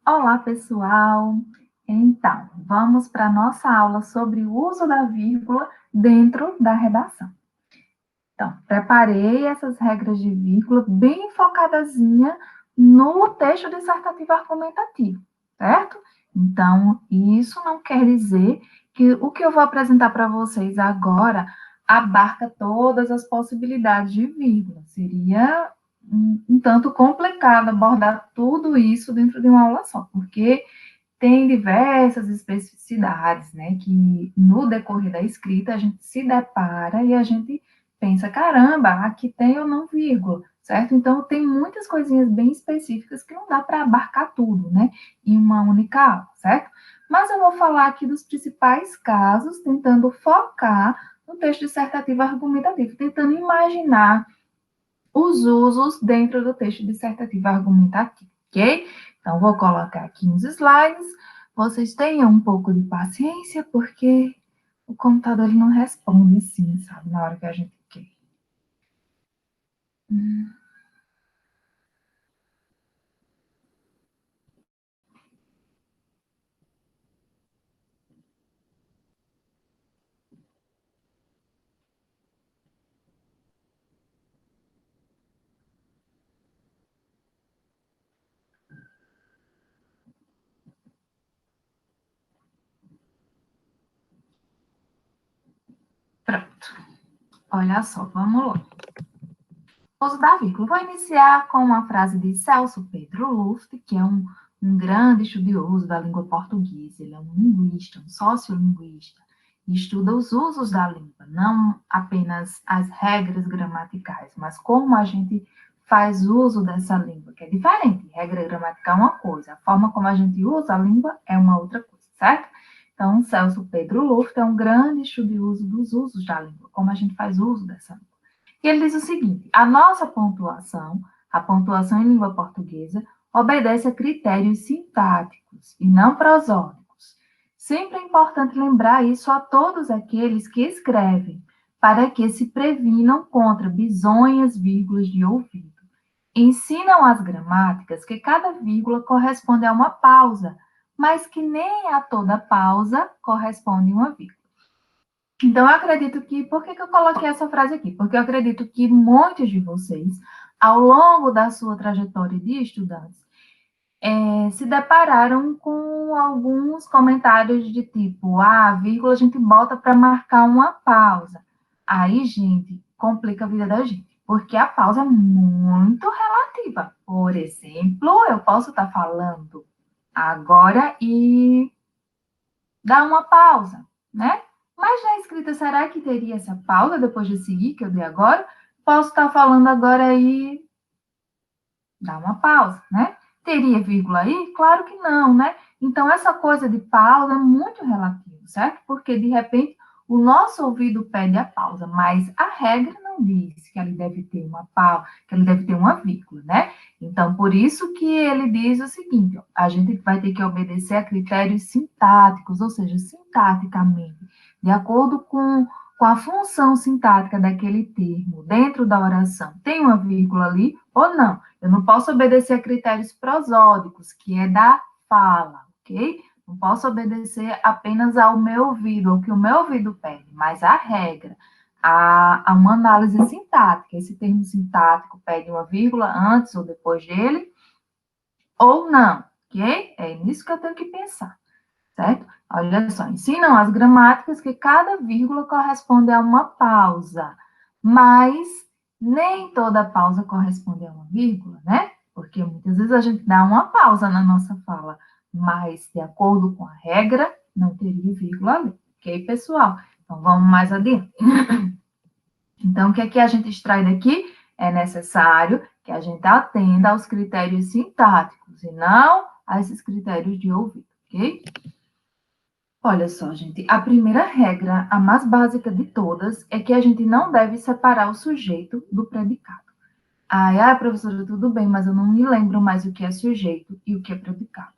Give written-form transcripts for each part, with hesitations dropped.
Olá, pessoal! Então, vamos para a nossa aula sobre o uso da vírgula dentro da redação. Então, preparei essas regras de vírgula bem focadazinha no texto dissertativo argumentativo, certo? Então, isso não quer dizer que o que eu vou apresentar para vocês agora abarca todas as possibilidades de vírgula. Seria um tanto complicado abordar tudo isso dentro de uma aula só, porque tem diversas especificidades, né, que no decorrer da escrita a gente se depara e a gente pensa, caramba, aqui tem ou não vírgula, certo? Então, tem muitas coisinhas bem específicas que não dá para abarcar tudo, né, em uma única aula, certo? Mas eu vou falar aqui dos principais casos, tentando focar no texto dissertativo argumentativo, tentando imaginar os usos dentro do texto dissertativo argumentativo, ok? Então, vou colocar aqui uns slides. Vocês tenham um pouco de paciência, porque o computador ele não responde sim, sabe, na hora que a gente quer. Pronto. Olha só, vamos lá. Uso da vírgula. Vou iniciar com uma frase de Celso Pedro Luft, que é um grande estudioso da língua portuguesa. Ele é um linguista, um sociolinguista, e estuda os usos da língua, não apenas as regras gramaticais, mas como a gente faz uso dessa língua, que é diferente. Regra gramatical é uma coisa, a forma como a gente usa a língua é uma outra coisa, certo? Então, Celso Pedro Luft é um grande estudioso dos usos da língua, como a gente faz uso dessa língua. E ele diz o seguinte: a pontuação em língua portuguesa, obedece a critérios sintáticos e não prosódicos. Sempre é importante lembrar isso a todos aqueles que escrevem, para que se previnam contra bisonhas vírgulas de ouvido. Ensinam as gramáticas que cada vírgula corresponde a uma pausa, mas que nem a toda pausa corresponde uma vírgula. Então, eu acredito que... Por que eu coloquei essa frase aqui? Porque eu acredito que muitos de vocês, ao longo da sua trajetória de estudantes, se depararam com alguns comentários de tipo, a vírgula a gente bota para marcar uma pausa. Aí, gente, complica a vida da gente, porque a pausa é muito relativa. Por exemplo, eu posso estar falando agora e dar uma pausa, né? Mas na escrita, será que teria essa pausa depois de seguir, que eu dei agora? Posso estar falando agora e dar uma pausa, né? Teria vírgula aí? Claro que não, né? Então, essa coisa de pausa é muito relativo, certo? Porque, de repente, o nosso ouvido pede a pausa, mas a regra não diz que ele deve ter uma pausa, que ele deve ter uma vírgula, né? Então, por isso que ele diz o seguinte, ó, a gente vai ter que obedecer a critérios sintáticos, ou seja, sintaticamente, de acordo com a função sintática daquele termo dentro da oração. Tem uma vírgula ali ou não? Eu não posso obedecer a critérios prosódicos, que é da fala, ok? Não posso obedecer apenas ao meu ouvido, ao que o meu ouvido pede, mas a regra, a uma análise sintática. Esse termo sintático pede uma vírgula antes ou depois dele, ou não, ok? É nisso que eu tenho que pensar, certo? Olha só, ensinam as gramáticas que cada vírgula corresponde a uma pausa, mas nem toda pausa corresponde a uma vírgula, né? Porque muitas vezes a gente dá uma pausa na nossa fala, mas de acordo com a regra, não teria vírgula ali, ok, pessoal? Então, vamos mais adiante. Então, o que é que a gente extrai daqui? É necessário que a gente atenda aos critérios sintáticos e não a esses critérios de ouvido, ok? Olha só, gente, a primeira regra, a mais básica de todas, é que a gente não deve separar o sujeito do predicado. Professora, tudo bem, mas eu não me lembro mais o que é sujeito e o que é predicado.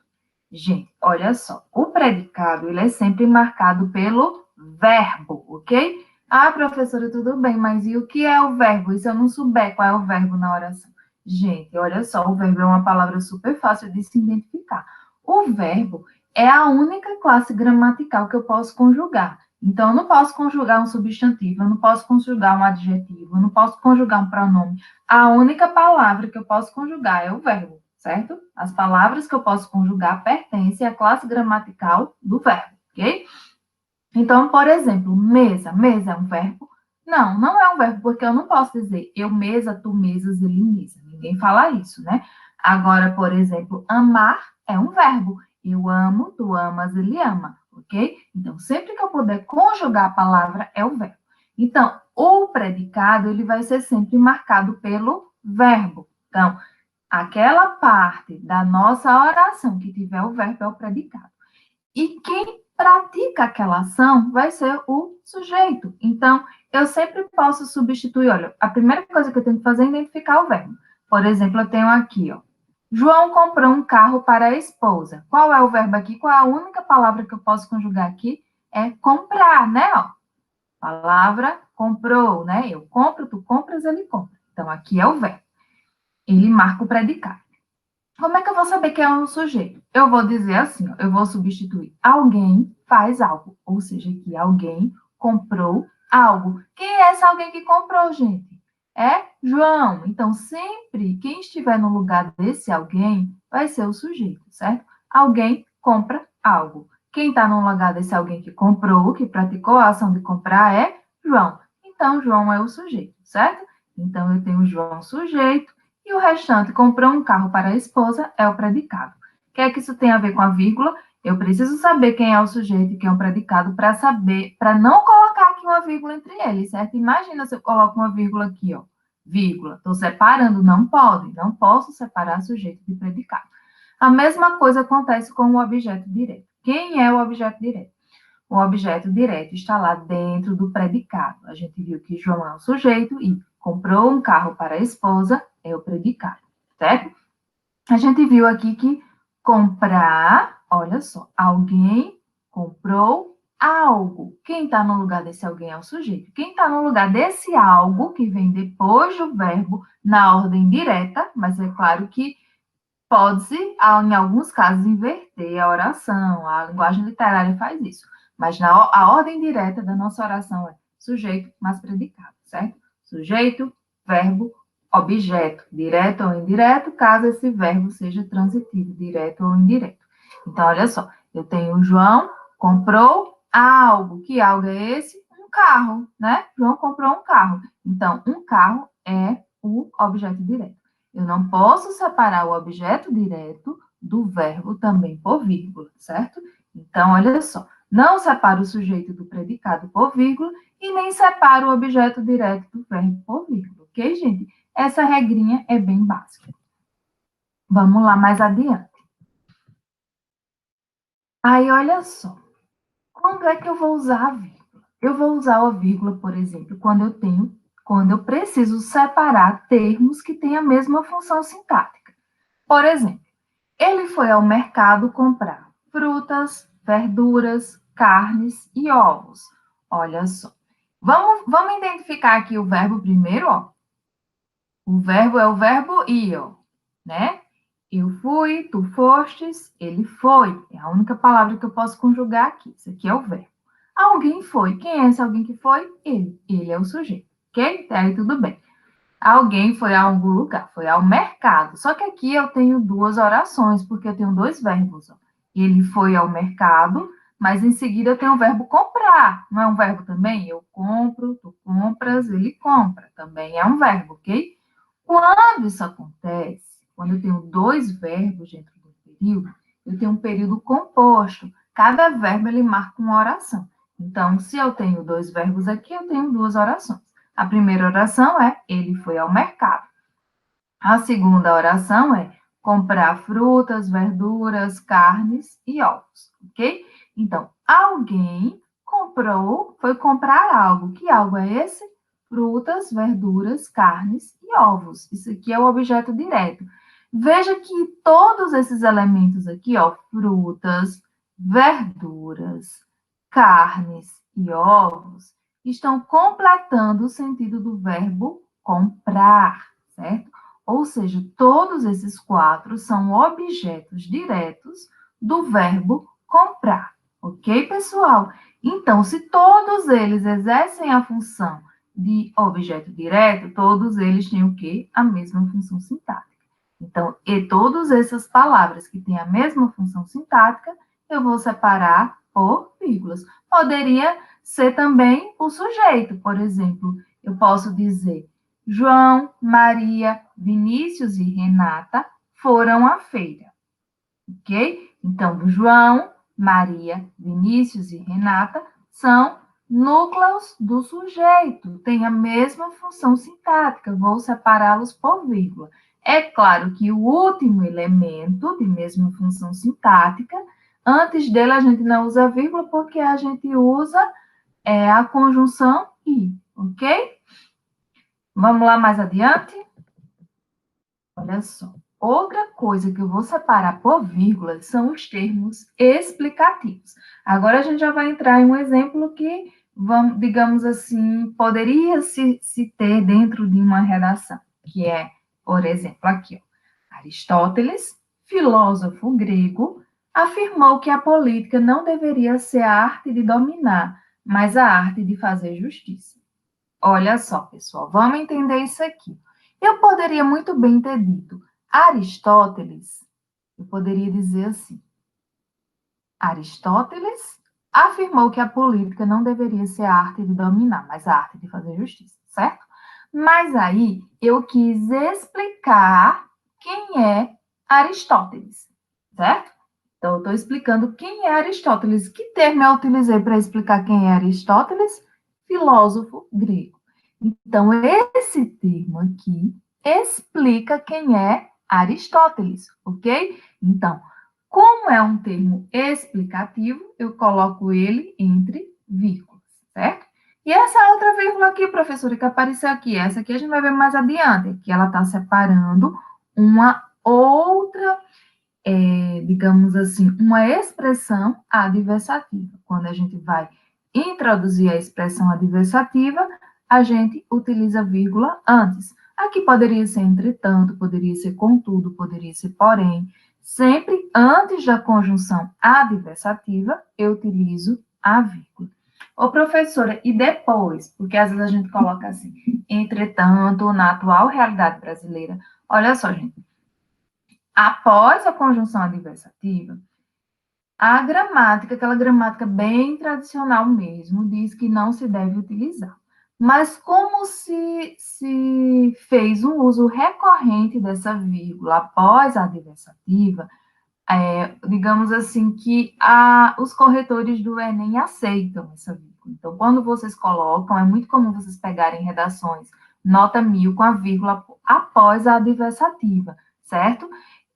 Gente, olha só, o predicado, ele é sempre marcado pelo verbo, ok? Professora, tudo bem, mas e o que é o verbo? E se eu não souber qual é o verbo na oração? Gente, olha só, o verbo é uma palavra super fácil de se identificar. O verbo é a única classe gramatical que eu posso conjugar. Então, eu não posso conjugar um substantivo, eu não posso conjugar um adjetivo, eu não posso conjugar um pronome. A única palavra que eu posso conjugar é o verbo, certo? As palavras que eu posso conjugar pertencem à classe gramatical do verbo, ok? Então, por exemplo, mesa. Mesa é um verbo? Não, não é um verbo, porque eu não posso dizer eu mesa, tu mesas, ele mesa. Ninguém fala isso, né? Agora, por exemplo, amar é um verbo. Eu amo, tu amas, ele ama, ok? Então, sempre que eu puder conjugar a palavra, é o verbo. Então, o predicado, ele vai ser sempre marcado pelo verbo. Então, aquela parte da nossa oração que tiver o verbo é o predicado. E quem pratica aquela ação vai ser o sujeito. Então, eu sempre posso substituir, olha, a primeira coisa que eu tenho que fazer é identificar o verbo. Por exemplo, eu tenho aqui, ó, João comprou um carro para a esposa. Qual é o verbo aqui? Qual é a única palavra que eu posso conjugar aqui? É comprar, né, ó? Palavra comprou, né? Eu compro, tu compras, ele compra. Então, aqui é o verbo. Ele marca o predicado. Como é que eu vou saber que é um sujeito? Eu vou dizer assim, ó, eu vou substituir alguém faz algo, ou seja, que alguém comprou algo. Quem é esse alguém que comprou, gente? É João. Então, sempre quem estiver no lugar desse alguém vai ser o sujeito, certo? Alguém compra algo. Quem está no lugar desse alguém que comprou, que praticou a ação de comprar, é João. Então, João é o sujeito, certo? Então, eu tenho João sujeito, e o restante, comprou um carro para a esposa, é o predicado. O que é que isso tem a ver com a vírgula? Eu preciso saber quem é o sujeito e quem é o predicado para saber, para não colocar aqui uma vírgula entre eles, certo? Imagina se eu coloco uma vírgula aqui, ó. Vírgula. Estou separando, não pode, não posso separar sujeito de predicado. A mesma coisa acontece com o objeto direto. Quem é o objeto direto? O objeto direto está lá dentro do predicado. A gente viu que João é o sujeito e comprou um carro para a esposa é o predicado, certo? A gente viu aqui que comprar, olha só, alguém comprou algo. Quem está no lugar desse alguém é o sujeito. Quem está no lugar desse algo, que vem depois do verbo, na ordem direta, mas é claro que pode-se, em alguns casos, inverter a oração. A linguagem literária faz isso. Mas a ordem direta da nossa oração é sujeito mais predicado, certo? Sujeito, verbo, objeto, direto ou indireto, caso esse verbo seja transitivo, direto ou indireto. Então, olha só, eu tenho o João comprou algo. Que algo é esse? Um carro, né? João comprou um carro. Então, um carro é o objeto direto. Eu não posso separar o objeto direto do verbo também por vírgula, certo? Então, olha só, não separo o sujeito do predicado por vírgula e nem separo o objeto direto do verbo por vírgula, ok, gente? Essa regrinha é bem básica. Vamos lá mais adiante. Aí, olha só, quando é que eu vou usar a vírgula? Eu vou usar a vírgula, por exemplo, quando eu preciso separar termos que têm a mesma função sintática. Por exemplo, ele foi ao mercado comprar frutas, verduras, carnes e ovos. Olha só. Vamos identificar aqui o verbo primeiro, ó. O verbo é o verbo ir, ó, né? Eu fui, tu fostes, ele foi. É a única palavra que eu posso conjugar aqui. Isso aqui é o verbo. Alguém foi. Quem é esse alguém que foi? Ele. Ele é o sujeito, ok? Até aí tudo bem. Alguém foi a algum lugar, foi ao mercado. Só que aqui eu tenho duas orações, porque eu tenho dois verbos. Ó. Ele foi ao mercado, mas em seguida eu tenho o verbo comprar. Não é um verbo também? Eu compro, tu compras, ele compra. Também é um verbo, ok? Quando isso acontece, quando eu tenho dois verbos dentro do período, eu tenho um período composto. Cada verbo ele marca uma oração. Então, se eu tenho dois verbos aqui, eu tenho duas orações. A primeira oração é ele foi ao mercado. A segunda oração é comprar frutas, verduras, carnes e ovos, ok? Então, alguém comprou, foi comprar algo. Que algo é esse? Frutas, verduras, carnes e ovos. Isso aqui é o objeto direto. Veja que todos esses elementos aqui, ó, frutas, verduras, carnes e ovos, estão completando o sentido do verbo comprar, certo? Ou seja, todos esses quatro são objetos diretos do verbo comprar. Ok, pessoal? Então, se todos eles exercem a função de objeto direto, todos eles têm o quê? A mesma função sintática. Então, e todas essas palavras que têm a mesma função sintática, eu vou separar por vírgulas. Poderia ser também o sujeito, por exemplo, eu posso dizer João, Maria, Vinícius e Renata foram à feira, ok? Então, João, Maria, Vinícius e Renata são núcleos do sujeito, têm a mesma função sintática, vou separá-los por vírgula. É claro que o último elemento de mesma função sintática, antes dele a gente não usa vírgula porque a gente usa a conjunção e, ok? Vamos lá mais adiante? Olha só. Outra coisa que eu vou separar por vírgula são os termos explicativos. Agora a gente já vai entrar em um exemplo que, vamos, digamos assim, poderia se ter dentro de uma redação, que é, por exemplo, aqui, ó, Aristóteles, filósofo grego, afirmou que a política não deveria ser a arte de dominar, mas a arte de fazer justiça. Olha só, pessoal, vamos entender isso aqui. Eu poderia muito bem ter dito Aristóteles, eu poderia dizer assim: Aristóteles afirmou que a política não deveria ser a arte de dominar, mas a arte de fazer justiça, certo? Mas aí eu quis explicar quem é Aristóteles, certo? Então, eu estou explicando quem é Aristóteles. Que termo eu utilizei para explicar quem é Aristóteles? Filósofo grego. Então, esse termo aqui explica quem é Aristóteles, ok? Então, como é um termo explicativo, eu coloco ele entre vírgulas, certo? E essa outra vírgula aqui, professora, que apareceu aqui, essa aqui a gente vai ver mais adiante, que ela está separando uma outra, digamos assim, uma expressão adversativa. Quando a gente vai introduzir a expressão adversativa, a gente utiliza vírgula antes. Aqui poderia ser entretanto, poderia ser contudo, poderia ser porém. Sempre antes da conjunção adversativa, eu utilizo a vírgula. Ô, professora, e depois? Porque às vezes a gente coloca assim, entretanto, na atual realidade brasileira. Olha só, gente. Após a conjunção adversativa, a gramática, aquela gramática bem tradicional mesmo, diz que não se deve utilizar. Mas como se fez um uso recorrente dessa vírgula após a adversativa, digamos assim, que os corretores do Enem aceitam essa vírgula. Então, quando vocês colocam, é muito comum vocês pegarem redações nota 1000 com a vírgula após a adversativa, certo?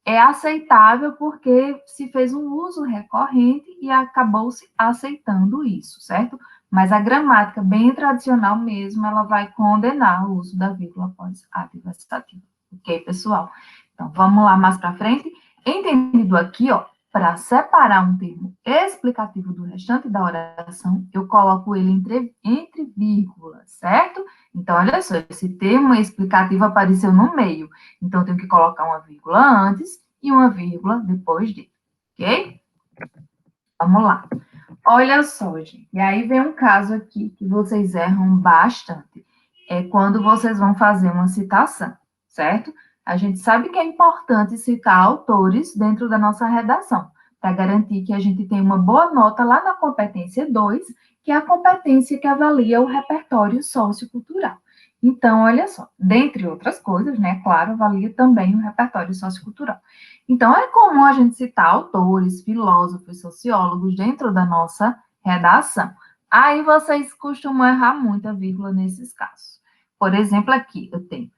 É aceitável porque se fez um uso recorrente e acabou-se aceitando isso, certo? Mas a gramática bem tradicional mesmo, ela vai condenar o uso da vírgula após a adversativa. Ok, pessoal? Então, vamos lá mais para frente. Entendido aqui, ó, para separar um termo explicativo do restante da oração, eu coloco ele entre vírgulas, certo? Então, olha só, esse termo explicativo apareceu no meio. Então, eu tenho que colocar uma vírgula antes e uma vírgula depois dele, ok? Vamos lá. Olha só, gente. E aí vem um caso aqui que vocês erram bastante. É quando vocês vão fazer uma citação, certo? A gente sabe que é importante citar autores dentro da nossa redação, para garantir que a gente tenha uma boa nota lá na competência 2, que é a competência que avalia o repertório sociocultural. Então, olha só, dentre outras coisas, né, claro, avalia também o repertório sociocultural. Então, é comum a gente citar autores, filósofos, sociólogos dentro da nossa redação. Aí vocês costumam errar muito a vírgula nesses casos. Por exemplo, aqui eu tenho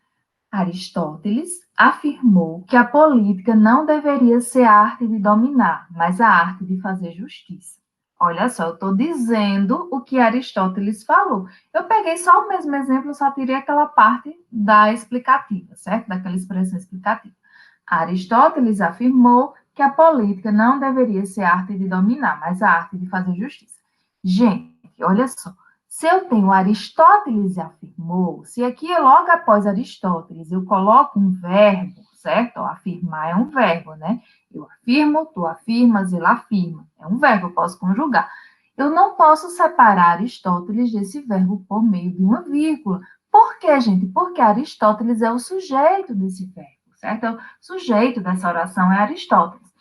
Aristóteles afirmou que a política não deveria ser a arte de dominar, mas a arte de fazer justiça. Olha só, eu estou dizendo o que Aristóteles falou. Eu peguei só o mesmo exemplo, só tirei aquela parte da explicativa, certo? Daquela expressão explicativa. Aristóteles afirmou que a política não deveria ser a arte de dominar, mas a arte de fazer justiça. Gente, olha só. Se eu tenho Aristóteles afirmou, se aqui logo após Aristóteles eu coloco um verbo, certo? Ó, afirmar é um verbo, né? Eu afirmo, tu afirmas, ele afirma. É um verbo, eu posso conjugar. Eu não posso separar Aristóteles desse verbo por meio de uma vírgula. Por quê, gente? Porque Aristóteles é o sujeito desse verbo, certo? O sujeito dessa oração é Aristóteles.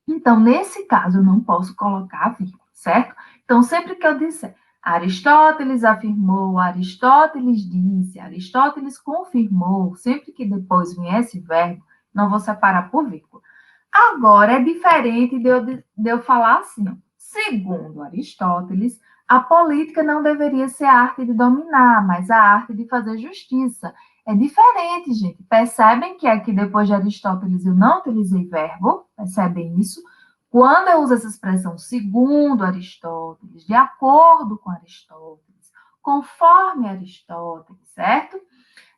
Então, nesse caso, eu não posso colocar a vírgula, certo? Então, sempre que eu disser Aristóteles afirmou, Aristóteles disse, Aristóteles confirmou, sempre que depois vier esse verbo, não vou separar por vírgula. Agora, é diferente de eu falar assim, ó, segundo Aristóteles, a política não deveria ser a arte de dominar, mas a arte de fazer justiça. É diferente, gente. Percebem que aqui, depois de Aristóteles, eu não utilizei verbo? Percebem isso? Quando eu uso essa expressão segundo Aristóteles, de acordo com Aristóteles, conforme Aristóteles, certo?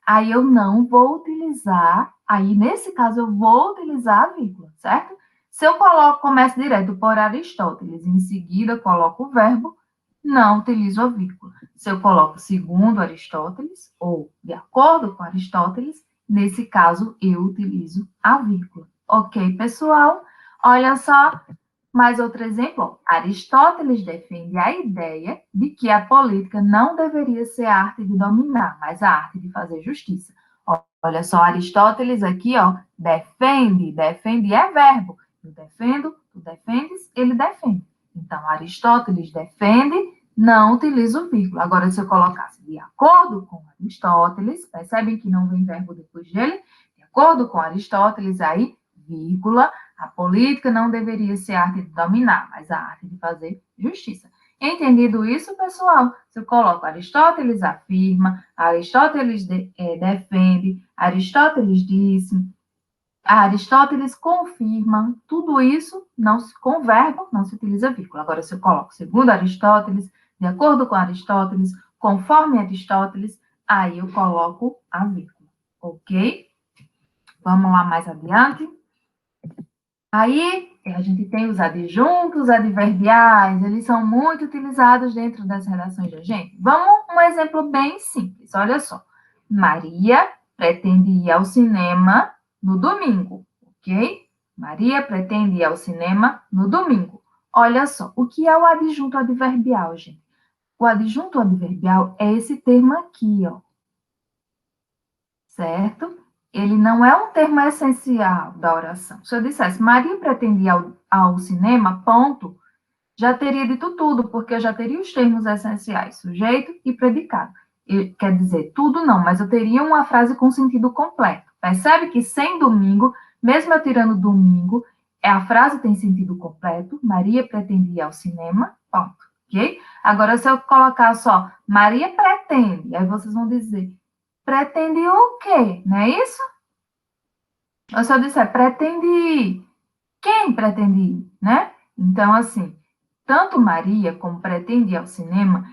Aí eu não vou utilizar, aí nesse caso eu vou utilizar a vírgula, certo? Se eu começo direto por Aristóteles, em seguida coloco o verbo, não utilizo a vírgula. Se eu coloco segundo Aristóteles, ou de acordo com Aristóteles, nesse caso eu utilizo a vírgula. Ok, pessoal? Olha só, mais outro exemplo. Aristóteles defende a ideia de que a política não deveria ser a arte de dominar, mas a arte de fazer justiça. Olha só, Aristóteles aqui, ó, defende é verbo. Eu defendo, tu defendes, ele defende. Então, Aristóteles defende, não utilizo vírgula. Agora, se eu colocasse de acordo com Aristóteles, percebem que não vem verbo depois dele? De acordo com Aristóteles, aí, vírgula, a política não deveria ser a arte de dominar, mas a arte de fazer justiça. Entendido isso, pessoal? Se eu coloco Aristóteles afirma, Aristóteles defende, Aristóteles disse, Aristóteles confirma, tudo isso com verbo não se utiliza vírgula. Agora, se eu coloco segundo Aristóteles, de acordo com Aristóteles, conforme Aristóteles, aí eu coloco a vírgula, ok? Vamos lá mais adiante. Aí, a gente tem os adjuntos adverbiais, eles são muito utilizados dentro das redações da gente. Vamos um exemplo bem simples, olha só. Maria pretende ir ao cinema no domingo, ok? Maria pretende ir ao cinema no domingo. Olha só, o que é o adjunto adverbial, gente? O adjunto adverbial é esse termo aqui, ó. Certo? Ele não é um termo essencial da oração. Se eu dissesse Maria pretende ir ao cinema, ponto, já teria dito tudo, porque eu já teria os termos essenciais, sujeito e predicado. Quer dizer, tudo não, mas eu teria uma frase com sentido completo. Percebe que sem domingo, mesmo eu tirando domingo, a frase tem sentido completo. Maria pretende ir ao cinema, ponto. Ok? Agora, se eu colocar só Maria pretende, aí vocês vão dizer pretende o quê? Não é isso? Ou se eu disser pretende ir, quem pretende ir, né? Então, assim, tanto Maria como pretende ir ao cinema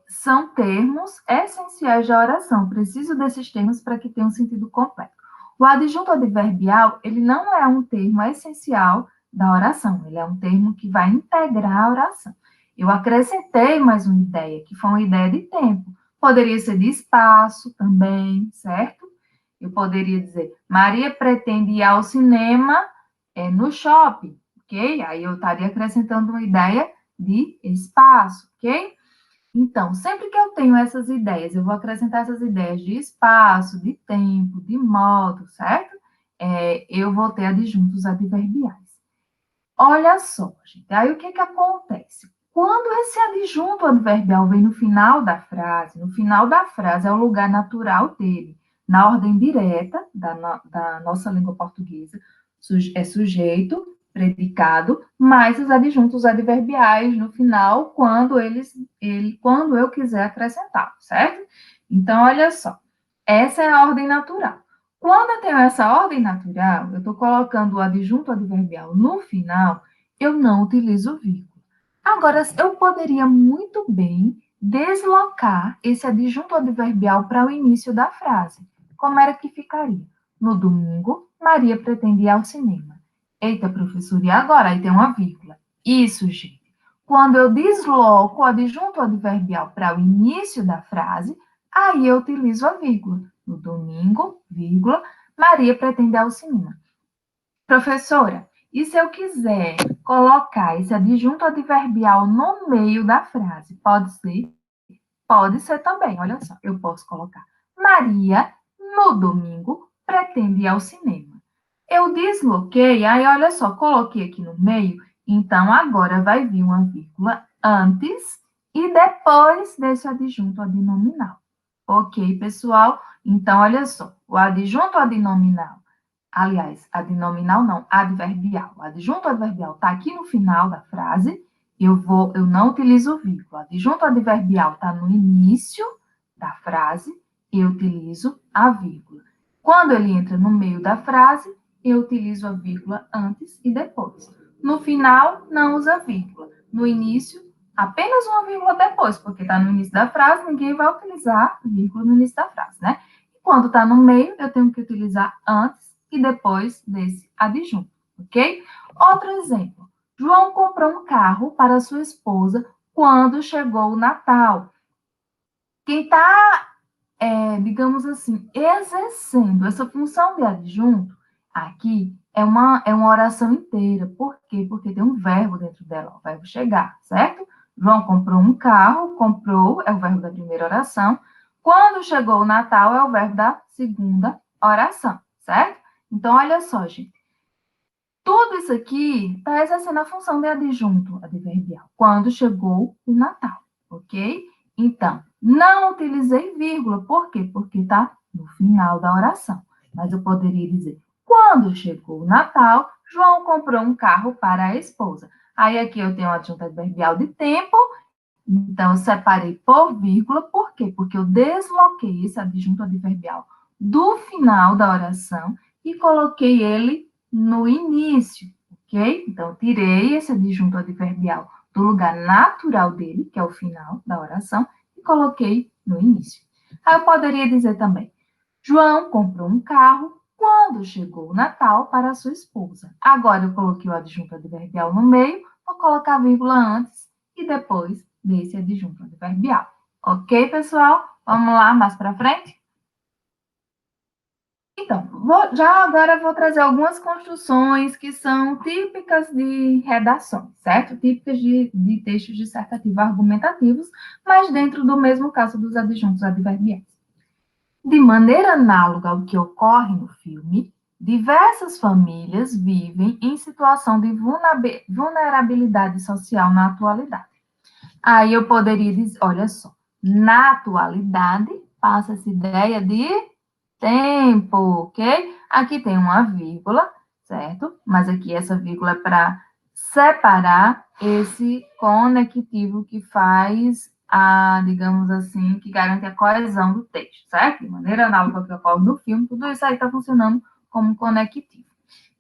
são termos essenciais da oração. Preciso desses termos para que tenham um sentido completo. O adjunto adverbial, ele não é um termo essencial da oração, ele é um termo que vai integrar a oração. Eu acrescentei mais uma ideia, que foi uma ideia de tempo. Poderia ser de espaço também, certo? Eu poderia dizer, Maria pretende ir ao cinema no shopping, ok? Aí eu estaria acrescentando uma ideia de espaço, ok? Então, sempre que eu tenho essas ideias, eu vou acrescentar essas ideias de espaço, de tempo, de modo, certo? Eu vou ter adjuntos adverbiais. Olha só, gente, aí o que acontece? Quando esse adjunto adverbial vem no final da frase é o lugar natural dele, na ordem direta da nossa língua portuguesa, é sujeito, predicado, mais os adjuntos adverbiais no final, quando eu quiser acrescentar, certo? Então, olha só, essa é a ordem natural. Quando eu tenho essa ordem natural, eu estou colocando o adjunto adverbial no final, eu não utilizo vírgula. Agora, eu poderia muito bem deslocar esse adjunto adverbial para o início da frase. Como era que ficaria? No domingo, Maria pretende ir ao cinema. Eita, professora, e agora? Aí tem uma vírgula. Isso, gente. Quando eu desloco o adjunto adverbial para o início da frase, aí eu utilizo a vírgula. No domingo, vírgula, Maria pretende ir ao cinema. Professora, e se eu quiser colocar esse adjunto adverbial no meio da frase, pode ser? Pode ser também, olha só, eu posso colocar Maria, no domingo, pretende ir ao cinema. Eu desloquei, aí olha só, coloquei aqui no meio, então agora vai vir uma vírgula antes e depois desse adjunto adnominal. Ok, pessoal? Então, olha só, o adjunto adnominal, aliás, adnominal não, adverbial. O adjunto adverbial está aqui no final da frase, eu não utilizo vírgula. O adjunto adverbial está no início da frase, eu utilizo a vírgula. Quando ele entra no meio da frase, eu utilizo a vírgula antes e depois. No final, não usa vírgula. No início, apenas uma vírgula depois, porque está no início da frase, ninguém vai utilizar vírgula no início da frase, né? E quando está no meio, eu tenho que utilizar antes e depois desse adjunto, ok? Outro exemplo. João comprou um carro para sua esposa quando chegou o Natal. Quem está, digamos assim, exercendo essa função de adjunto aqui é uma oração inteira. Por quê? Porque tem um verbo dentro dela, o verbo chegar, certo? João comprou um carro, comprou é o verbo da primeira oração. Quando chegou o Natal é o verbo da segunda oração, certo? Então, olha só, gente. Tudo isso aqui está exercendo a função de adjunto adverbial, quando chegou o Natal, ok? Então, não utilizei vírgula, por quê? Porque está no final da oração. Mas eu poderia dizer, quando chegou o Natal, João comprou um carro para a esposa. Aí aqui eu tenho o adjunto adverbial de tempo, então eu separei por vírgula, por quê? Porque eu desloquei esse adjunto adverbial do final da oração e coloquei ele no início, ok? Então, tirei esse adjunto adverbial do lugar natural dele, que é o final da oração, e coloquei no início. Aí eu poderia dizer também, João comprou um carro quando chegou o Natal para a sua esposa. Agora eu coloquei o adjunto adverbial no meio, vou colocar a vírgula antes e depois desse adjunto adverbial. Ok, pessoal? Vamos lá, mais para frente? Então, já agora vou trazer algumas construções que são típicas de redações, certo? Típicas de textos dissertativos argumentativos, mas dentro do mesmo caso dos adjuntos adverbiais. De maneira análoga ao que ocorre no filme, diversas famílias vivem em situação de vulnerabilidade social na atualidade. Aí eu poderia dizer, olha só, na atualidade passa essa ideia de tempo, ok? Aqui tem uma vírgula, certo? Mas aqui essa vírgula é para separar esse conectivo que faz a, digamos assim, que garante a coesão do texto, certo? De maneira análoga ao que ocorre no filme, tudo isso aí está funcionando como conectivo.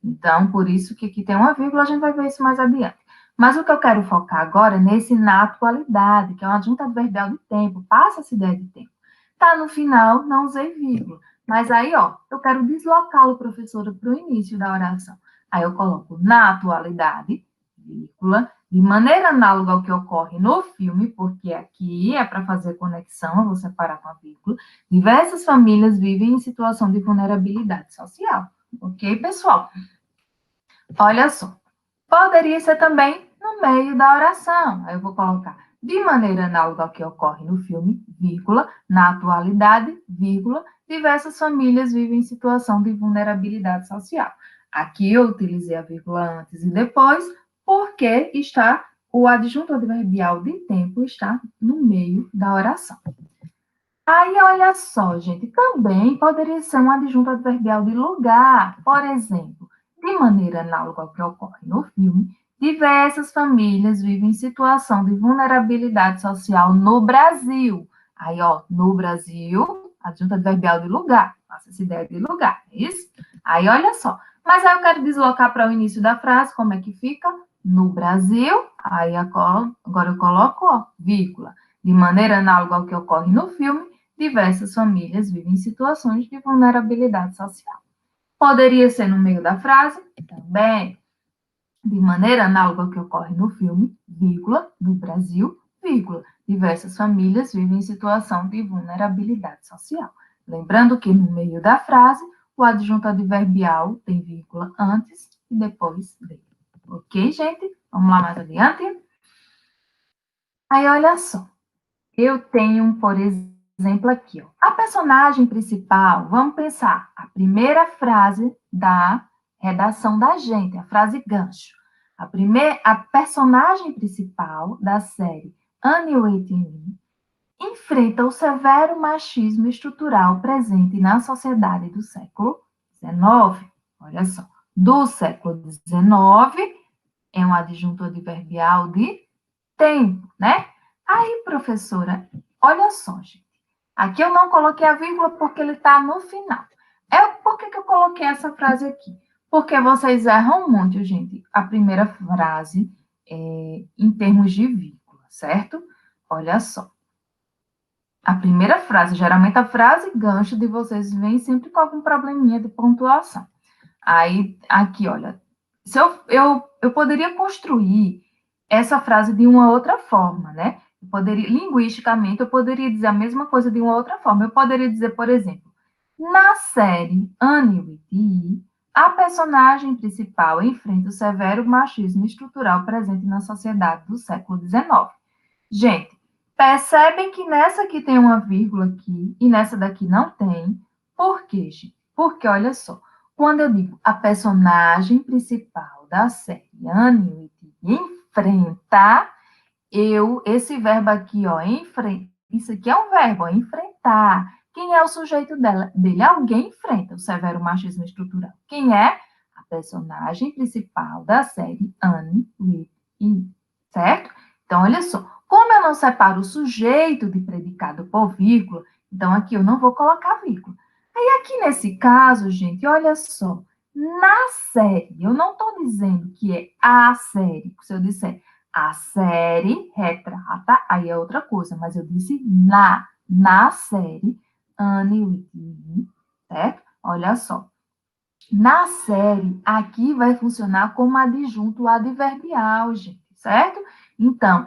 Então, por isso que aqui tem uma vírgula, a gente vai ver isso mais adiante. Mas o que eu quero focar agora é nesse na atualidade, que é uma adjunto adverbial de tempo, passa essa ideia de tempo. Tá no final, não usei vírgula. Mas aí, ó, eu quero deslocá-lo, professora, para o início da oração. Aí eu coloco na atualidade, vírgula, de maneira análoga ao que ocorre no filme, porque aqui é para fazer conexão, eu vou separar com a vírgula. Diversas famílias vivem em situação de vulnerabilidade social. Ok, pessoal? Olha só. Poderia ser também no meio da oração. Aí eu vou colocar de maneira análoga ao que ocorre no filme, vírgula, na atualidade, vírgula, diversas famílias vivem em situação de vulnerabilidade social. Aqui eu utilizei a vírgula antes e depois, porque está o adjunto adverbial de tempo está no meio da oração. Aí, olha só, gente, também poderia ser um adjunto adverbial de lugar. Por exemplo, de maneira análoga ao que ocorre no filme, diversas famílias vivem em situação de vulnerabilidade social no Brasil. Aí, ó, no Brasil, adjunto adverbial de lugar. Faça essa ideia de lugar, é isso? Aí, olha só. Mas aí eu quero deslocar para o início da frase, como é que fica? No Brasil, aí agora eu coloco, ó, vírgula. De maneira análoga ao que ocorre no filme, diversas famílias vivem em situações de vulnerabilidade social. Poderia ser no meio da frase, também, de maneira análoga ao que ocorre no filme, vírgula, no Brasil, vírgula, diversas famílias vivem em situação de vulnerabilidade social. Lembrando que no meio da frase, o adjunto adverbial tem vírgula antes e depois dele. Ok, gente? Vamos lá mais adiante? Aí, olha só. Eu tenho, por exemplo, aqui, ó, a personagem principal, vamos pensar, a primeira frase da redação da gente, a frase gancho. A personagem principal da série Annie Waiting enfrenta o severo machismo estrutural presente na sociedade do século XIX. Olha só, do século XIX é um adjunto adverbial de tempo, né? Aí, professora, olha só, gente. Aqui eu não coloquei a vírgula porque ele está no final. Por que eu coloquei essa frase aqui? Porque vocês erram muito, gente, a primeira frase em termos de vírgula, certo? Olha só. A primeira frase, geralmente a frase gancho de vocês vem sempre com algum probleminha de pontuação. Aí, aqui, olha, se eu poderia construir essa frase de uma outra forma, né? Linguisticamente, eu poderia dizer a mesma coisa de uma outra forma. Eu poderia dizer, por exemplo, na série Annie with E, a personagem principal enfrenta o severo machismo estrutural presente na sociedade do século XIX. Gente, percebem que nessa aqui tem uma vírgula aqui e nessa daqui não tem. Por quê, gente? Porque, olha só, quando eu digo a personagem principal da série Annie enfrenta, esse verbo aqui, ó, enfrenta, isso aqui é um verbo, ó, enfrentar. Quem é o sujeito dele? Alguém enfrenta o severo machismo estrutural. Quem é? A personagem principal da série Annie with E, certo? Então, olha só, como eu não separo o sujeito de predicado por vírgula, então aqui eu não vou colocar vírgula. Aí aqui nesse caso, gente, olha só, na série, eu não estou dizendo que é a série, se eu disser a série retrata, aí é outra coisa, mas eu disse na série Annie with E, certo? Olha só. Na série, aqui vai funcionar como adjunto adverbial, gente, certo? Então,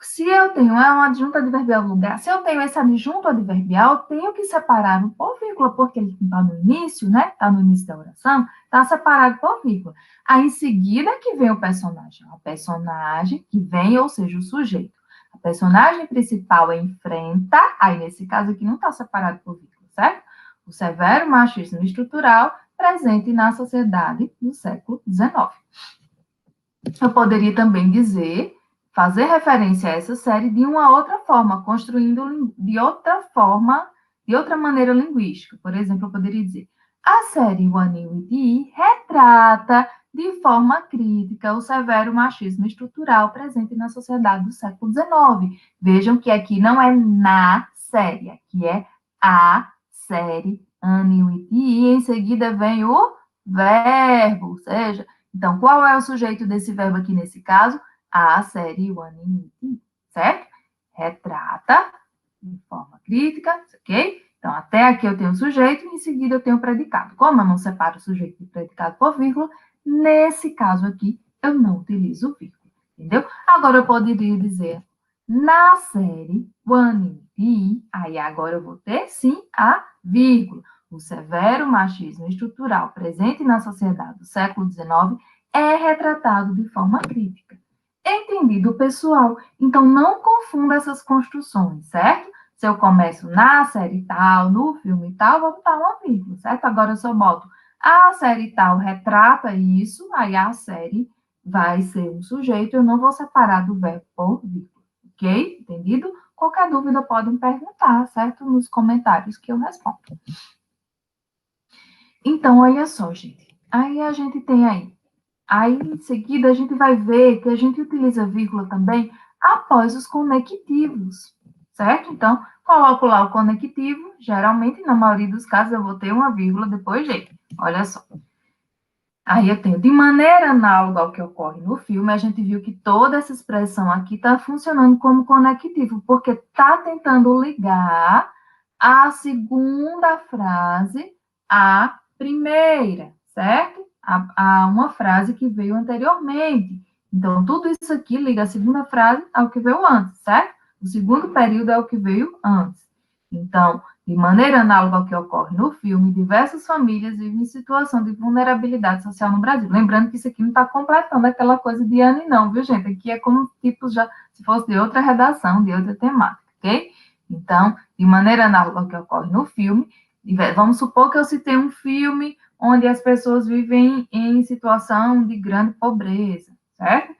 se eu tenho um adjunto adverbial no lugar, se eu tenho esse adjunto adverbial, eu tenho que separar por vírgula, porque ele está no início, né? Está no início da oração, está separado por vírgula. Aí, em seguida, que vem o personagem. A personagem que vem, ou seja, o sujeito. A personagem principal enfrenta, aí nesse caso aqui não está separado por vírgula, certo? O severo machismo estrutural presente na sociedade do século XIX. Eu poderia também dizer, fazer referência a essa série de uma outra forma, construindo de outra forma, de outra maneira linguística. Por exemplo, eu poderia dizer, a série One with E retrata de forma crítica o severo machismo estrutural presente na sociedade do século XIX. Vejam que aqui não é na série, aqui é a série Annie with E, e em seguida vem o verbo, ou seja, então, qual é o sujeito desse verbo aqui nesse caso? A série One, certo? Retrata de forma crítica, ok? Então, até aqui eu tenho o sujeito e em seguida eu tenho o predicado. Como eu não separo o sujeito do predicado por vírgula, nesse caso aqui eu não utilizo vírgula, entendeu? Agora eu poderia dizer na série One, aí agora eu vou ter sim a vírgula. O severo machismo estrutural presente na sociedade do século XIX é retratado de forma crítica. Entendido, pessoal? Então, não confunda essas construções, certo? Se eu começo na série tal, no filme tal, vou botar uma vírgula, certo? Agora, se eu boto a série tal retrata isso, aí a série vai ser um sujeito, eu não vou separar do verbo por vírgula, ok? Entendido? Qualquer dúvida podem perguntar, certo? Nos comentários que eu respondo. Então, olha só, gente. Aí a gente tem aí, em seguida, a gente vai ver que a gente utiliza vírgula também após os conectivos, certo? Então, coloco lá o conectivo, geralmente, na maioria dos casos, eu vou ter uma vírgula depois de. Olha só. Aí eu tenho, de maneira análoga ao que ocorre no filme, a gente viu que toda essa expressão aqui está funcionando como conectivo, porque está tentando ligar a segunda frase à primeira, certo? A uma frase que veio anteriormente. Então, tudo isso aqui liga a segunda frase ao que veio antes, certo? O segundo período é o que veio antes. Então, De maneira análoga ao que ocorre no filme, diversas famílias vivem em situação de vulnerabilidade social no Brasil. Lembrando que isso aqui não está completando aquela coisa de Anne, não, viu, gente? Aqui é como tipo já se fosse de outra redação, de outra temática, ok? Então, de maneira análoga ao que ocorre no filme, vamos supor que eu citei um filme onde as pessoas vivem em situação de grande pobreza, certo?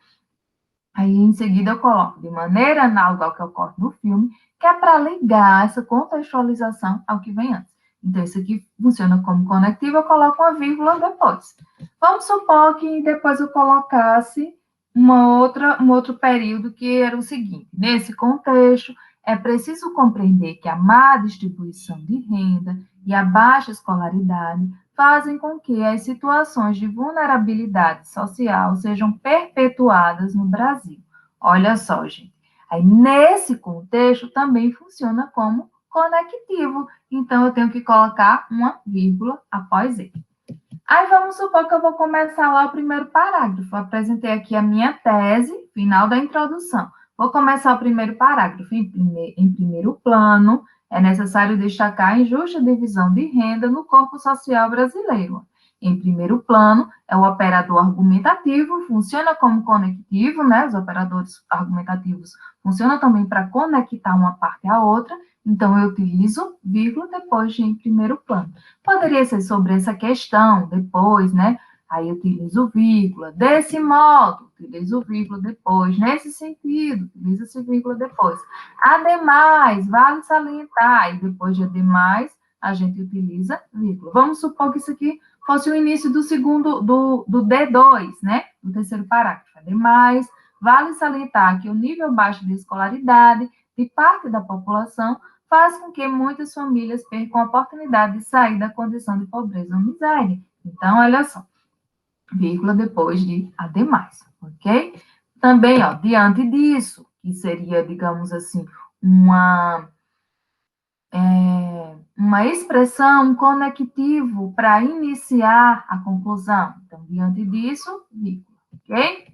Aí, em seguida, eu coloco de maneira análoga ao que ocorre no filme, que é para ligar essa contextualização ao que vem antes. Então, isso aqui funciona como conectivo, eu coloco uma vírgula depois. Vamos supor que depois eu colocasse um outro período que era o seguinte: nesse contexto, é preciso compreender que a má distribuição de renda e a baixa escolaridade fazem com que as situações de vulnerabilidade social sejam perpetuadas no Brasil. Olha só, gente. Aí, nesse contexto, também funciona como conectivo. Então, eu tenho que colocar uma vírgula após ele. Aí, vamos supor que eu vou começar lá o primeiro parágrafo. Eu apresentei aqui a minha tese, final da introdução. Vou começar o primeiro parágrafo. Em primeiro plano, é necessário destacar a injusta divisão de renda no corpo social brasileiro. Em primeiro plano, é o operador argumentativo, funciona como conectivo, né? Os operadores argumentativos funcionam também para conectar uma parte à outra, então eu utilizo vírgula depois de em primeiro plano. Poderia ser sobre essa questão, depois, né? Aí eu utilizo vírgula. Desse modo, utilizo vírgula depois. Nesse sentido, utilizo esse vírgula depois. Ademais, vale salientar. E depois de ademais, a gente utiliza vírgula. Vamos supor que isso aqui fosse o início do segundo, do D2, né? Do terceiro parágrafo. Ademais, vale salientar que o nível baixo de escolaridade de parte da população faz com que muitas famílias percam a oportunidade de sair da condição de pobreza ou miséria. Então, olha só, vírgula depois de ademais, ok? Também, ó, diante disso, que seria, digamos assim, uma expressão, um conectivo para iniciar a conclusão. Então, diante disso, vírgula, ok?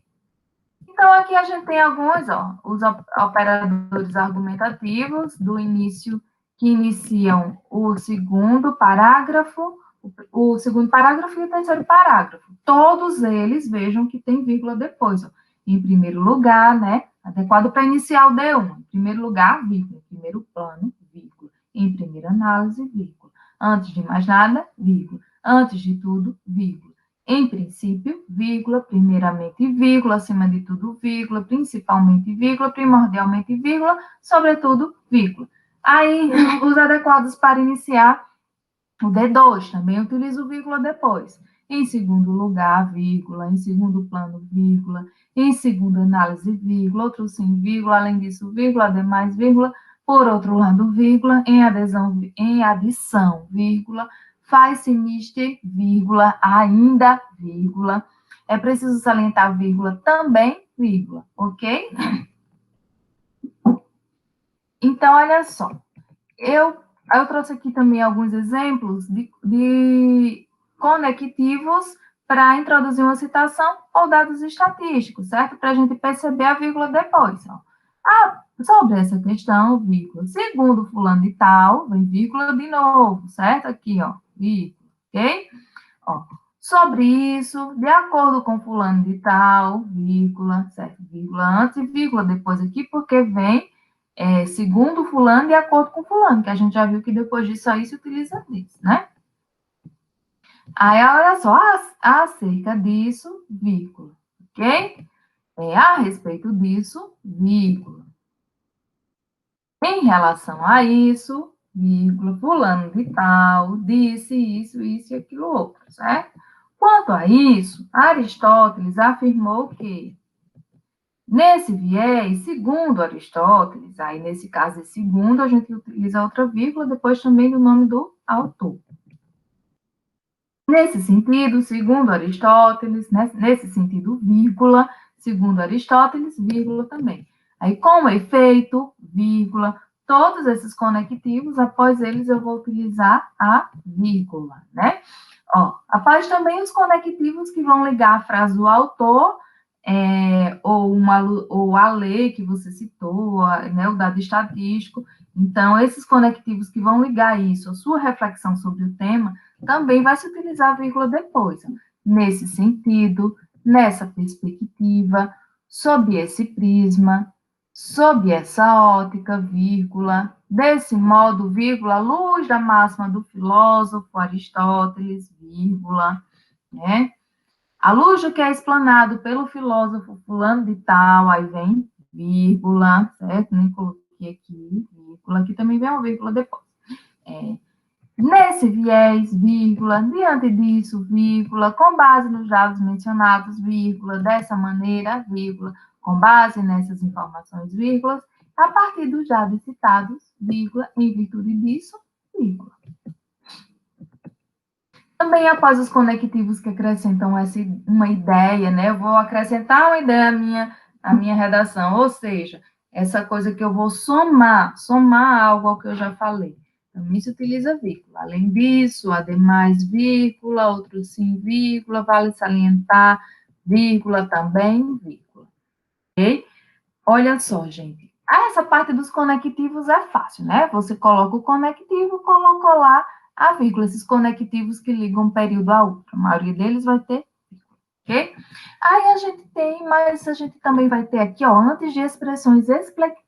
Então, aqui a gente tem alguns, ó, os operadores argumentativos do início, que iniciam o segundo parágrafo e o terceiro parágrafo. Todos eles, vejam que tem vírgula depois, ó. Em primeiro lugar, né, adequado para iniciar o D1. Em primeiro lugar, vírgula. Em primeiro plano, vírgula. Em primeira análise, vírgula. Antes de mais nada, vírgula. Antes de tudo, vírgula. Em princípio, vírgula, primeiramente, vírgula, acima de tudo, vírgula, principalmente, vírgula, primordialmente, vírgula, sobretudo, vírgula. Aí, os adequados para iniciar o D2, também utilizo vírgula depois. Em segundo lugar, vírgula, em segundo plano, vírgula, em segunda análise, vírgula, outro sim, vírgula, além disso, vírgula, ademais, vírgula, por outro lado, vírgula, em adição, vírgula, faz-se mister, vírgula, ainda, vírgula. É preciso salientar vírgula também, vírgula, ok? Então, olha só. Eu trouxe aqui também alguns exemplos de conectivos para introduzir uma citação ou dados estatísticos, certo? Para a gente perceber a vírgula depois. Ó. Sobre essa questão, vírgula, segundo fulano de tal, vem vírgula de novo, certo? Aqui, ó, vírgula, ok? Ó, sobre isso, de acordo com fulano de tal, vírgula, certo? Vírgula antes e vírgula depois aqui, porque vem segundo fulano, de acordo com fulano, que a gente já viu que depois disso aí se utiliza isso, né? Aí, olha só, acerca disso, vírgula, ok? A respeito disso, vírgula. Em relação a isso, vírgula, fulano de tal, disse isso, isso e aquilo outro, certo? Quanto a isso, Aristóteles afirmou que nesse viés, segundo Aristóteles, aí nesse caso, segundo, a gente utiliza outra vírgula, depois também do nome do autor. Nesse sentido, segundo Aristóteles, né, nesse sentido, vírgula, segundo Aristóteles, vírgula também. Aí, com efeito, vírgula, todos esses conectivos, após eles eu vou utilizar a vírgula, né? Ó, após também os conectivos que vão ligar a frase do autor, ou a lei que você citou, né, o dado estatístico, Então, esses conectivos que vão ligar isso, a sua reflexão sobre o tema, também vai se utilizar a vírgula depois. Nesse sentido, nessa perspectiva, sob esse prisma, sob essa ótica, vírgula, desse modo, vírgula, à luz da máxima do filósofo Aristóteles, vírgula, né? À luz do que é explanado pelo filósofo fulano de tal, aí vem vírgula, certo? Nem coloquei aqui, vírgula, aqui também vem uma vírgula depois. Nesse viés, vírgula, diante disso, vírgula, com base nos dados mencionados, vírgula, dessa maneira, vírgula, com base nessas informações, vírgulas, a partir dos dados citados, vírgula, em virtude disso, vírgula. Também após os conectivos que acrescentam uma ideia, né? Eu vou acrescentar uma ideia à minha redação, ou seja, essa coisa que eu vou somar algo ao que eu já falei. Também se utiliza vírgula. Além disso, ademais, vírgula, outro sim, vírgula, vale salientar, vírgula também, vírgula. Ok? Olha só, gente. Essa parte dos conectivos é fácil, né? Você coloca o conectivo, colocou lá a vírgula, esses conectivos que ligam um período a outro. A maioria deles vai ter vírgula, ok? Aí a gente tem, mas a gente também vai ter aqui, ó, antes de expressões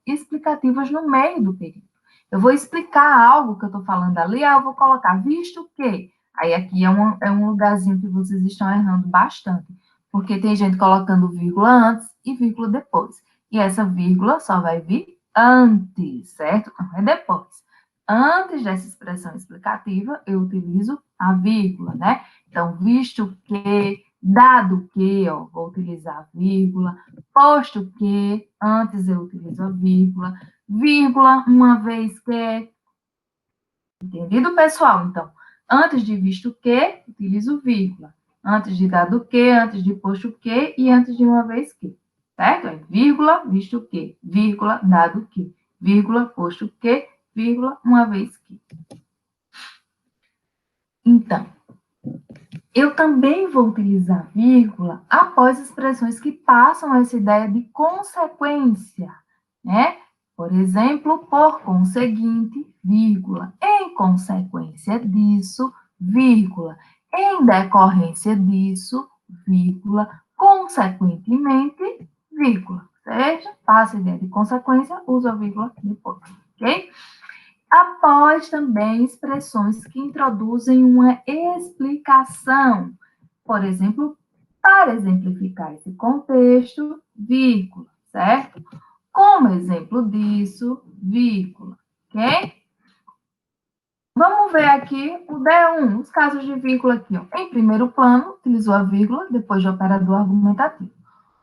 explicativas no meio do período. Eu vou explicar algo que eu estou falando ali, aí eu vou colocar visto que. Aí aqui é um lugarzinho que vocês estão errando bastante, porque tem gente colocando vírgula antes e vírgula depois. E essa vírgula só vai vir antes, certo? Não é depois. Antes dessa expressão explicativa, eu utilizo a vírgula, né? Então, visto que, dado que, ó, vou utilizar a vírgula, posto que, antes eu utilizo a vírgula, uma vez que. Entendido, pessoal? Então, antes de visto que, utilizo vírgula. Antes de dado que, antes de posto que e antes de uma vez que. Certo? É vírgula, visto que, vírgula, dado que, vírgula, posto que, vírgula, uma vez que. Então, eu também vou utilizar vírgula após expressões que passam essa ideia de consequência, né? Por exemplo, por conseguinte, vírgula, em consequência disso, vírgula, em decorrência disso, vírgula, consequentemente, vírgula. Seja, passa a ideia de consequência, usa a vírgula depois, ok? Após também expressões que introduzem uma explicação. Por exemplo, para exemplificar esse contexto, vírgula, certo? Como exemplo disso, vírgula, ok? Vamos ver aqui o D1, os casos de vírgula aqui. Ó. Em primeiro plano, utilizou a vírgula depois de operador argumentativo.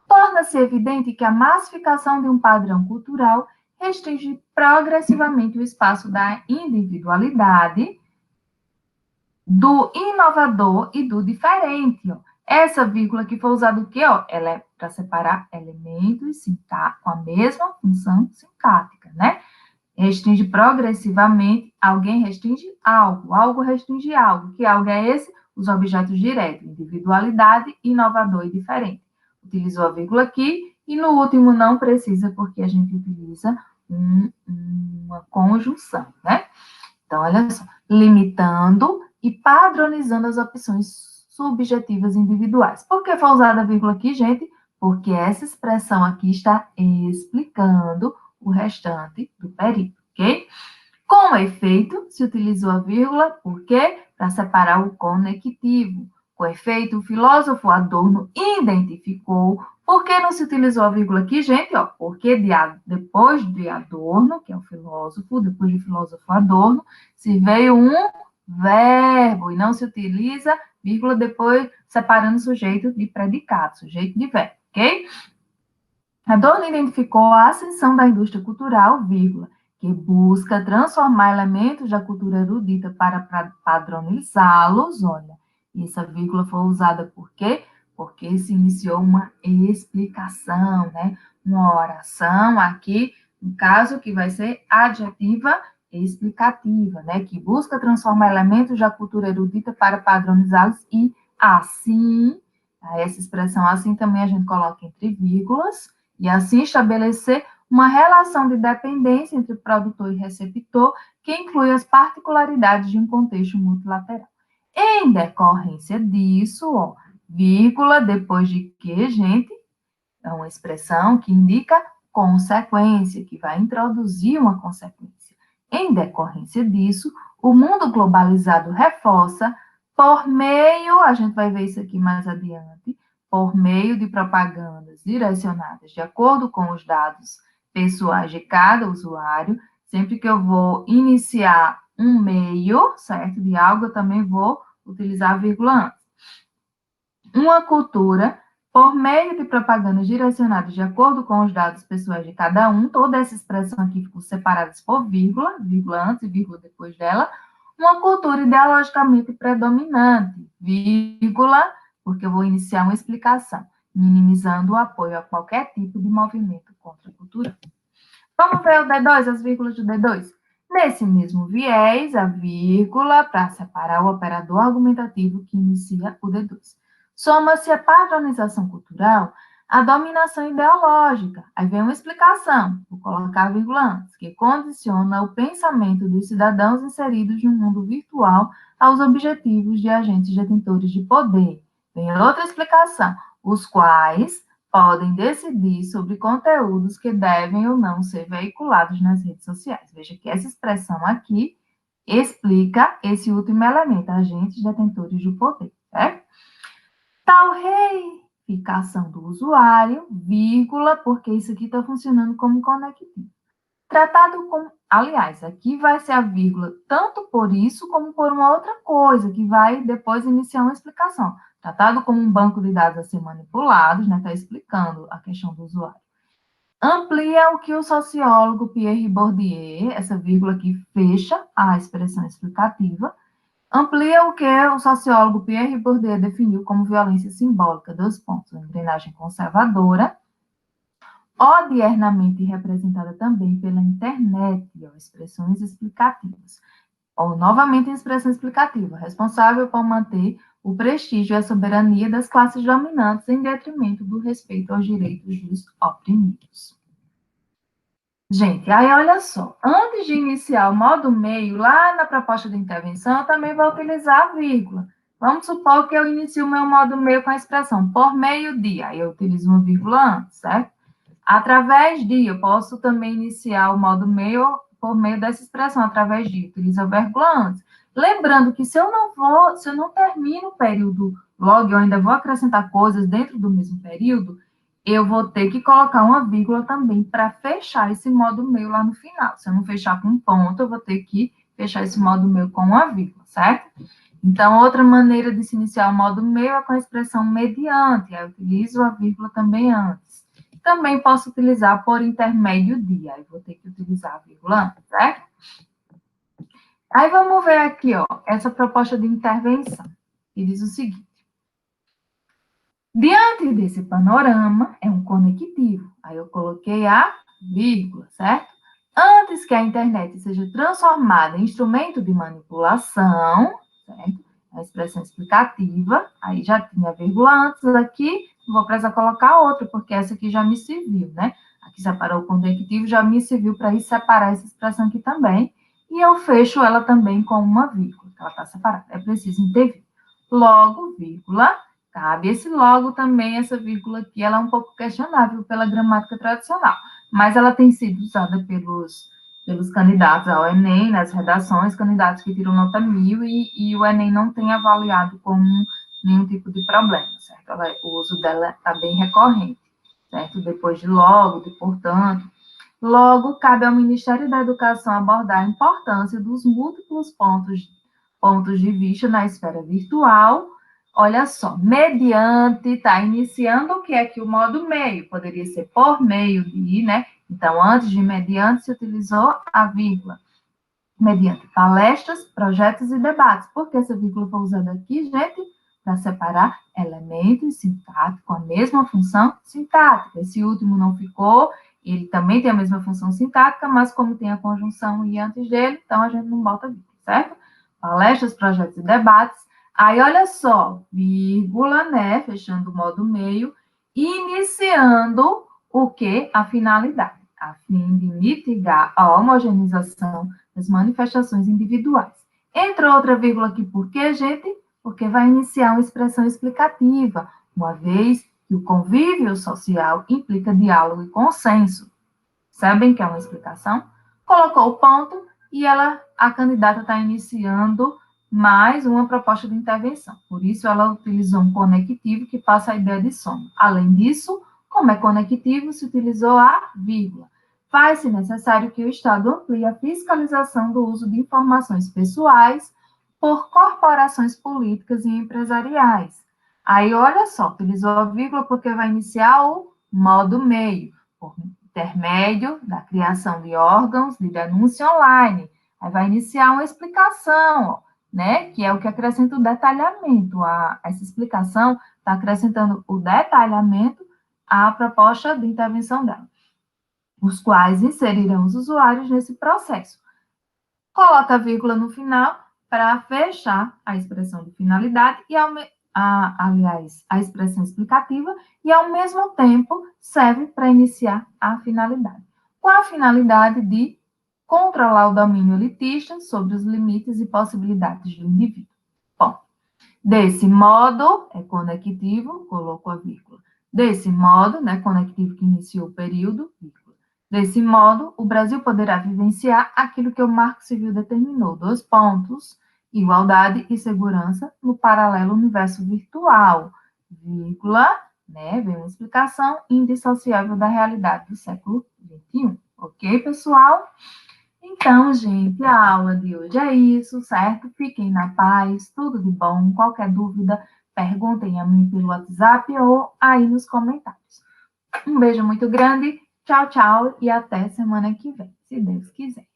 Torna-se evidente que a massificação de um padrão cultural restringe progressivamente o espaço da individualidade, do inovador e do diferente. Ó. Essa vírgula que foi usada o quê? Ó? Ela é para separar elementos com a mesma função sintática, né? Restringe progressivamente, alguém restringe algo restringe algo. Que algo é esse? Os objetos diretos, individualidade, inovador e diferente. Utilizou a vírgula aqui, e no último não precisa, porque a gente utiliza uma conjunção, né? Então, olha só, limitando e padronizando as opções subjetivas individuais. Por que foi usada a vírgula aqui, gente? Porque essa expressão aqui está explicando o restante do período, ok? Com efeito, se utilizou a vírgula, por quê? Para separar o conectivo. Com efeito, o filósofo Adorno identificou. Por que não se utilizou a vírgula aqui, gente? Ó, porque depois de Adorno, que é o filósofo, depois de filósofo Adorno, se veio um verbo e não se utiliza vírgula depois separando sujeito de predicado, sujeito de verbo, ok? Adorno identificou a ascensão da indústria cultural, vírgula, que busca transformar elementos da cultura erudita para padronizá-los, olha, e essa vírgula foi usada por quê? Porque se iniciou uma explicação, né? Uma oração aqui, no caso que vai ser adjetiva explicativa, né? Que busca transformar elementos da cultura erudita para padronizá-los e assim, essa expressão assim também a gente coloca entre vírgulas, e assim estabelecer uma relação de dependência entre produtor e receptor que inclui as particularidades de um contexto multilateral. Em decorrência disso, ó, vírgula, depois de que, gente, é uma expressão que indica consequência, que vai introduzir uma consequência. Em decorrência disso, o mundo globalizado reforça, por meio, a gente vai ver isso aqui mais adiante, por meio de propagandas direcionadas de acordo com os dados pessoais de cada usuário. Sempre que eu vou iniciar um meio, certo, de algo, eu também vou utilizar a vírgula antes. Uma cultura, por meio de propagandas direcionadas de acordo com os dados pessoais de cada um, toda essa expressão aqui ficou separada por vírgula, vírgula antes e vírgula depois dela, uma cultura ideologicamente predominante, vírgula, porque eu vou iniciar uma explicação, minimizando o apoio a qualquer tipo de movimento contra a cultura. Vamos ver o D2, as vírgulas do D2. Nesse mesmo viés, a vírgula, para separar o operador argumentativo que inicia o D2. Soma-se a padronização cultural à dominação ideológica. Aí vem uma explicação, vou colocar a vírgula antes, que condiciona o pensamento dos cidadãos inseridos no mundo virtual aos objetivos de agentes detentores de poder. Vem outra explicação, os quais podem decidir sobre conteúdos que devem ou não ser veiculados nas redes sociais. Veja que essa expressão aqui explica esse último elemento, agentes detentores de poder, certo? Tal reificação do usuário, vírgula, porque isso aqui está funcionando como conectivo. Tratado com, aliás, aqui vai ser a vírgula tanto por isso como por uma outra coisa, que vai depois iniciar uma explicação. Tratado como um banco de dados a ser manipulados, né, está explicando a questão do usuário. Amplia o que o sociólogo Pierre Bourdieu, essa vírgula aqui fecha a expressão explicativa, amplia o que o sociólogo Pierre Bourdieu definiu como violência simbólica, dois pontos, uma engrenagem conservadora, odiernamente representada também pela internet, ó, expressões explicativas. Ó, novamente, expressão explicativa, responsável por manter o prestígio e a soberania das classes dominantes em detrimento do respeito aos direitos dos oprimidos. Gente, aí olha só, antes de iniciar o modo meio, lá na proposta de intervenção, eu também vou utilizar a vírgula. Vamos supor que eu inicio o meu modo meio com a expressão por meio de, aí eu utilizo uma vírgula antes, certo? Através de, eu posso também iniciar o modo meio por meio dessa expressão, através de, utilizo a vírgula antes. Lembrando que se eu não termino o período logo, eu ainda vou acrescentar coisas dentro do mesmo período, eu vou ter que colocar uma vírgula também para fechar esse modo meio lá no final. Se eu não fechar com um ponto, eu vou ter que fechar esse modo meio com uma vírgula, certo? Então, outra maneira de se iniciar o modo meio é com a expressão mediante, aí eu utilizo a vírgula também antes. Também posso utilizar por intermédio de, aí vou ter que utilizar a vírgula antes, certo? Aí vamos ver aqui, ó, essa proposta de intervenção, que diz o seguinte. Diante desse panorama, é um conectivo. Aí eu coloquei a vírgula, certo? Antes que a internet seja transformada em instrumento de manipulação, certo? A expressão explicativa, aí já tinha vírgula antes aqui, não vou precisar colocar outra, porque essa aqui já me serviu, né? Aqui separou o conectivo, já me serviu para ir separar essa expressão aqui também. E eu fecho ela também com uma vírgula, que ela está separada. É preciso intervir. Logo, vírgula, cabe esse logo também, essa vírgula aqui, ela é um pouco questionável pela gramática tradicional, mas ela tem sido usada pelos candidatos ao Enem, nas redações, candidatos que tiram nota 1000 e o Enem não tem avaliado como nenhum tipo de problema, certo? O uso dela está bem recorrente, certo? Depois de logo, de portanto. Logo, cabe ao Ministério da Educação abordar a importância dos múltiplos pontos de vista na esfera virtual. Olha só, mediante, está iniciando o que é que o modo meio, poderia ser por meio de, né? Então, antes de mediante, se utilizou a vírgula. Mediante palestras, projetos e debates. Por que essa vírgula foi usada aqui, gente? Para separar elementos sintáticos com a mesma função sintática. Esse último não ficou, ele também tem a mesma função sintática, mas como tem a conjunção e antes dele, então a gente não bota vírgula, certo? Palestras, projetos e debates. Aí, olha só, vírgula, né? Fechando o modo meio, iniciando o quê? A finalidade. a fim de mitigar a homogeneização das manifestações individuais. Entra outra vírgula aqui, por quê, gente? Porque vai iniciar uma expressão explicativa, uma vez que o convívio social implica diálogo e consenso. Sabem que é uma explicação? Colocou o ponto e a candidata está iniciando mais uma proposta de intervenção. Por isso, ela utilizou um conectivo que passa a ideia de soma. Além disso, como é conectivo, se utilizou a vírgula. Faz-se necessário que o Estado amplie a fiscalização do uso de informações pessoais por corporações políticas e empresariais. Aí, olha só, utilizou a vírgula porque vai iniciar o modo meio, por intermédio da criação de órgãos de denúncia online. Aí vai iniciar uma explicação, ó, né, que é o que acrescenta o detalhamento. Essa explicação está acrescentando o detalhamento à proposta de intervenção dela, os quais inserirão os usuários nesse processo. Coloca a vírgula no final para fechar a expressão de finalidade e, aliás, a expressão explicativa, e, ao mesmo tempo, serve para iniciar a finalidade. Com a finalidade de controlar o domínio elitista sobre os limites e possibilidades do indivíduo. Bom, desse modo, é conectivo, coloco a vírgula. Desse modo, né, conectivo que iniciou o período, vírgula. Desse modo, o Brasil poderá vivenciar aquilo que o Marco Civil determinou, 2 pontos, igualdade e segurança no paralelo universo virtual, vírgula, né, vem uma explicação indissociável da realidade do século XXI. Ok, pessoal? Então, gente, a aula de hoje é isso, certo? Fiquem na paz, tudo de bom. Qualquer dúvida, perguntem a mim pelo WhatsApp ou aí nos comentários. Um beijo muito grande, tchau, tchau, e até semana que vem, se Deus quiser.